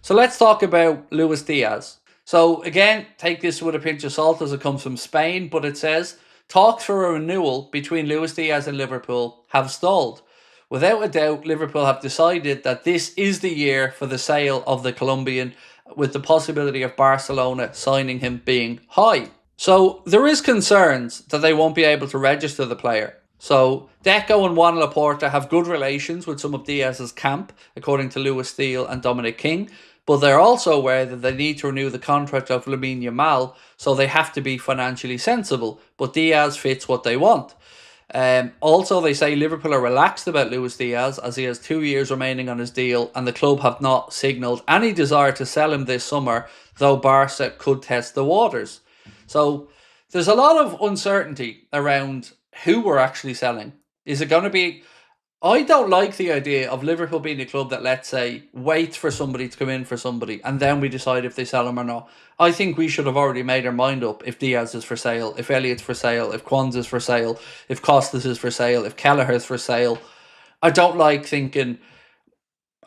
So let's talk about Luis Diaz. So again, take this with a pinch of salt as it comes from Spain, but it says talks for a renewal between Luis Diaz and Liverpool have stalled. Without a doubt, Liverpool have decided that this is the year for the sale of the Colombian, with the possibility of Barcelona signing him being high. So there is concerns that they won't be able to register the player. So Deco and Juan Laporta have good relations with some of Diaz's camp, according to Lewis Steele and Dominic King, but they're also aware that they need to renew the contract of Lamine Yamal, so they have to be financially sensible, but Diaz fits what they want. Also, they say Liverpool are relaxed about Luis Diaz as he has 2 years remaining on his deal, and the club have not signalled any desire to sell him this summer, though Barca could test the waters. So there's a lot of uncertainty around who we're actually selling. Is it going to be... I don't like the idea of Liverpool being a club that, let's say, waits for somebody to come in for somebody and then we decide if they sell him or not. I think we should have already made our mind up if Diaz is for sale, if Elliott's for sale, if Kwanzaa is for sale, if Costas is for sale, if Kelleher's for sale. I don't like thinking...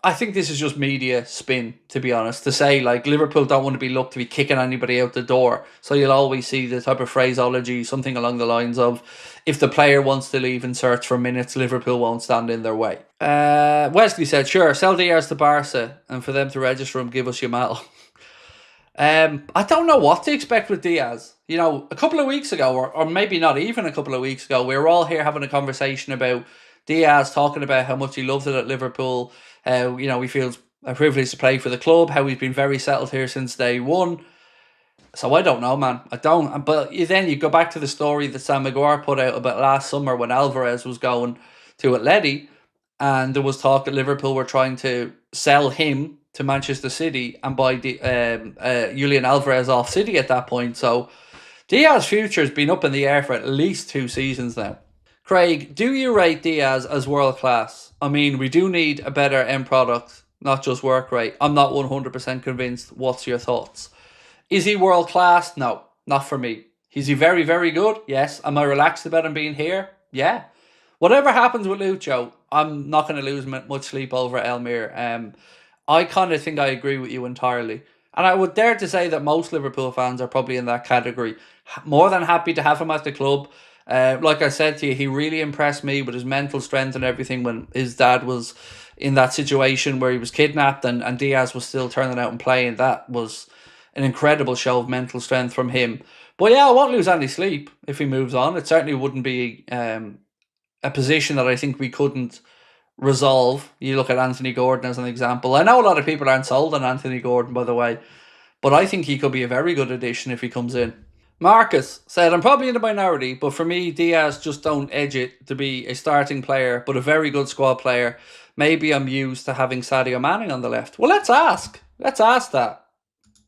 I think this is just media spin, to be honest, to say like Liverpool don't want to be looked to be kicking anybody out the door. So you'll always see the type of phraseology, something along the lines of, if the player wants to leave and search for minutes, Liverpool won't stand in their way. Wesley said, sure, sell Diaz to Barca and for them to register him, give us Yamal. I don't know what to expect with Diaz. You know, a couple of weeks ago, or maybe not even a couple of weeks ago, we were all here having a conversation about Diaz, talking about how much he loves it at Liverpool, how, you know, he feels a privilege to play for the club, how he's been very settled here since day one. So I don't know, man. I don't. But then you go back to the story that Sam Maguire put out about last summer when Alvarez was going to Atleti, and there was talk that Liverpool were trying to sell him to Manchester City and buy Julian Alvarez off City at that point. So Diaz's future has been up in the air for at least 2 seasons now. Craig, do you rate Diaz as world class? I mean, we do need a better end product, not just work rate. I'm not 100% convinced. What's your thoughts? Is he world class? No, not for me. Is he very, very good? Yes. Am I relaxed about him being here? Yeah. Whatever happens with Lucho, I'm not going to lose much sleep over Elmire. I kind of think I agree with you entirely. And I would dare to say that most Liverpool fans are probably in that category. More than happy to have him at the club. Like I said to you, he really impressed me with his mental strength and everything when his dad was in that situation where he was kidnapped and Diaz was still turning out and playing. That was an incredible show of mental strength from him. But yeah, I won't lose any sleep if he moves on. It certainly wouldn't be a position that I think we couldn't resolve. You look at Anthony Gordon as an example. I know a lot of people aren't sold on Anthony Gordon, by the way, but I think he could be a very good addition if he comes in. Marcus said, I'm probably in the minority, but for me, Diaz just don't edge it to be a starting player, but a very good squad player. Maybe I'm used to having Sadio Mane on the left. Well, let's ask. Let's ask that.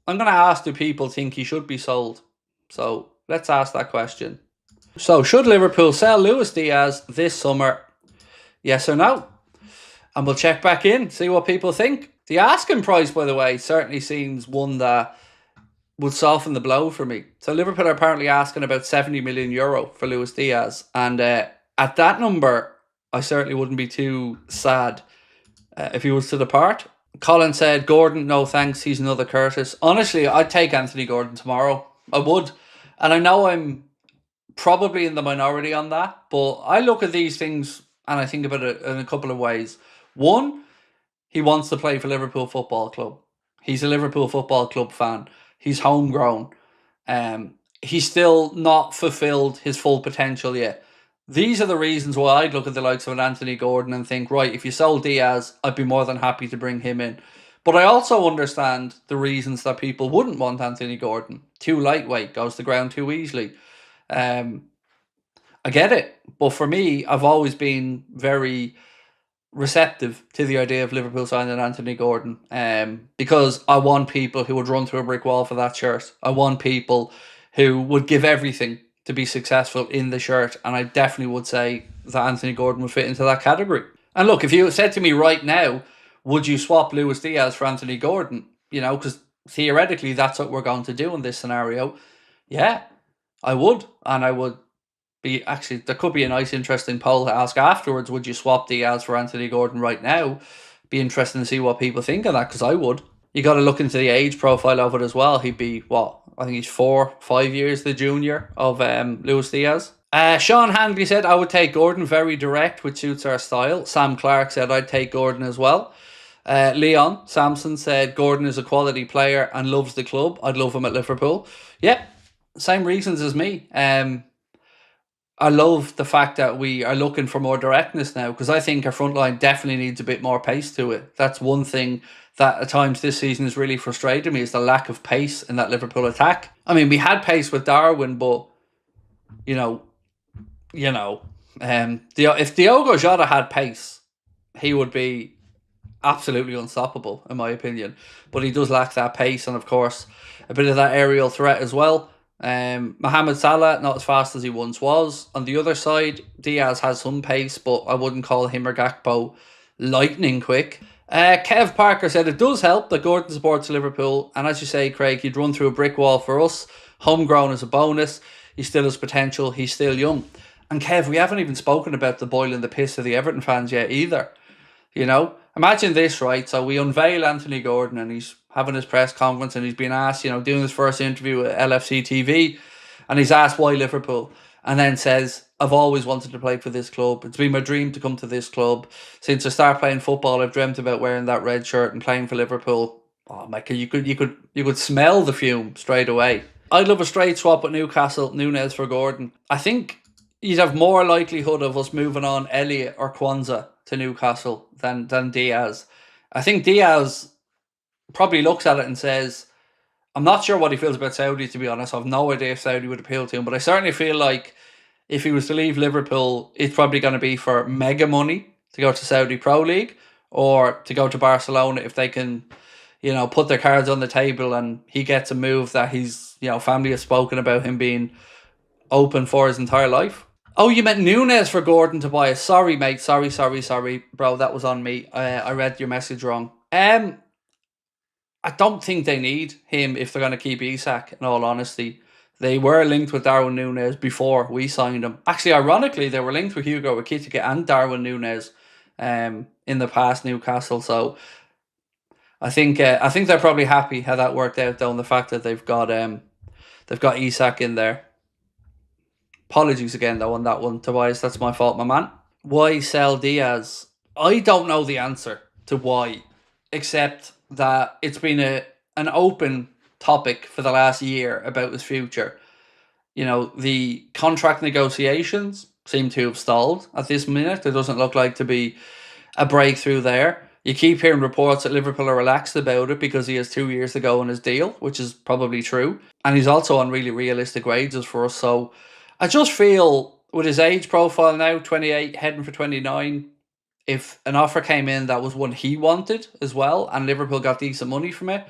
I'm going to ask, do people think he should be sold? So let's ask that question. So should Liverpool sell Luis Diaz this summer? Yes or no? And we'll check back in, see what people think. The asking price, by the way, certainly seems one that would soften the blow for me. So Liverpool are apparently asking about 70 million euro for Luis Diaz. And at that number, I certainly wouldn't be too sad if he was to depart. Colin said, Gordon, no thanks, he's another Curtis. Honestly, I'd take Anthony Gordon tomorrow. I would. And I know I'm probably in the minority on that, but I look at these things and I think about it in a couple of ways. One, he wants to play for Liverpool Football Club. He's a Liverpool Football Club fan. He's homegrown. He's still not fulfilled his full potential yet. These are the reasons why I'd look at the likes of an Anthony Gordon and think, right, if you sold Diaz, I'd be more than happy to bring him in. But I also understand the reasons that people wouldn't want Anthony Gordon. Too lightweight, goes to ground too easily. I get it. But for me, I've always been very receptive to the idea of Liverpool signing Anthony Gordon, because I want people who would run through a brick wall for that shirt. I want people who would give everything to be successful in the shirt, and I definitely would say that Anthony Gordon would fit into that category. And look, if you said to me right now, would you swap Luis Diaz for Anthony Gordon? You know, because theoretically that's what we're going to do in this scenario. Yeah, I would, and I would be actually, there could be a nice interesting poll to ask afterwards. Would you swap Diaz for Anthony Gordon right now? Be interesting to see what people think of that, because I would. You got to look into the age profile of it as well. He'd be, what? I think he's 5 years the junior of Luis Diaz. Sean Handley said, I would take Gordon, very direct, which suits our style. Sam Clark said, I'd take Gordon as well. Leon Sampson said, Gordon is a quality player and loves the club. I'd love him at Liverpool. Yep, same reasons as me. I love the fact that we are looking for more directness now, because I think our front line definitely needs a bit more pace to it. That's one thing that at times this season has really frustrated me, is the lack of pace in that Liverpool attack. I mean, we had pace with Darwin, but if Diogo Jota had pace, he would be absolutely unstoppable, in my opinion. But he does lack that pace, and of course, a bit of that aerial threat as well. Mohamed Salah, not as fast as he once was. On the other side, Diaz has some pace, but I wouldn't call him or Gakpo lightning quick. Kev Parker said, it does help that Gordon supports Liverpool, and as you say, Craig, he'd run through a brick wall for us. Homegrown is a bonus. He still has potential. He's still young. And Kev, we haven't even spoken about the boiling the piss of the Everton fans yet either. Imagine this, right? So we unveil Anthony Gordon, and he's having his press conference, and he's been asked, doing his first interview at LFC TV, and he's asked why Liverpool, and then says, I've always wanted to play for this club. It's been my dream to come to this club. Since I started playing football, I've dreamt about wearing that red shirt and playing for Liverpool. Oh my God, you could smell the fume straight away. I'd love a straight swap with Newcastle, Nunez for Gordon. I think you'd have more likelihood of us moving on Elliott or Kwanzaa to Newcastle than Diaz. I think Diaz probably looks at it and says, I'm not sure what he feels about Saudi, to be honest. I have no idea if Saudi would appeal to him, but I certainly feel like if he was to leave Liverpool, it's probably going to be for mega money to go to Saudi Pro League, or to go to Barcelona if they can, put their cards on the table and he gets a move that his, family has spoken about him being open for his entire life. Oh, you meant Nunez for Gordon to buy us. Sorry, mate. Sorry, bro. That was on me. I read your message wrong. I don't think they need him if they're going to keep Isak, in all honesty. They were linked with Darwin Nunez before we signed him. Actually, ironically, they were linked with Hugo Ekitike and Darwin Nunez in the past Newcastle. So I think they're probably happy how that worked out, though, and the fact that they've got Isak in there. Apologies again, though, on that one, Tobias. That's my fault, my man. Why sell Diaz? I don't know the answer to why, except that it's been an open topic for the last year about his future. The contract negotiations seem to have stalled at this minute. There doesn't look like to be a breakthrough there. You keep hearing reports that Liverpool are relaxed about it because he has 2 years to go on his deal, which is probably true. And he's also on really realistic wages for us. So I just feel with his age profile now, 28, heading for 29, if an offer came in that was one he wanted as well, and Liverpool got decent money from it,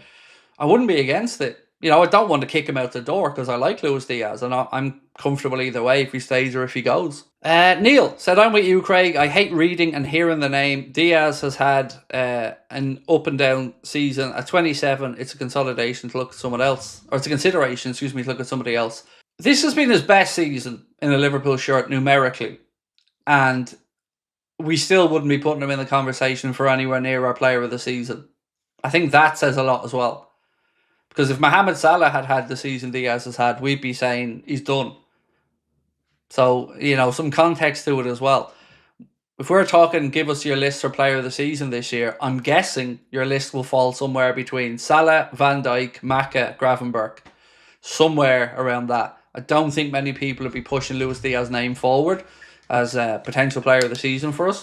I wouldn't be against it. I don't want to kick him out the door because I like Luis Diaz, and I'm comfortable either way if he stays or if he goes. Neil said, I'm with you, Craig. I hate reading and hearing the name. Diaz has had an up and down season. At 27, it's a consolidation to look at someone else. Or it's a consideration, to look at somebody else. This has been his best season in a Liverpool shirt numerically. And we still wouldn't be putting him in the conversation for anywhere near our player of the season. I think that says a lot as well. Because if Mohamed Salah had the season Diaz has had, we'd be saying he's done. So, some context to it as well. If we're talking, give us your list for player of the season this year, I'm guessing your list will fall somewhere between Salah, Van Dijk, Maka, Gravenberch. Somewhere around that. I don't think many people will be pushing Luis Diaz's name forward as a potential player of the season for us.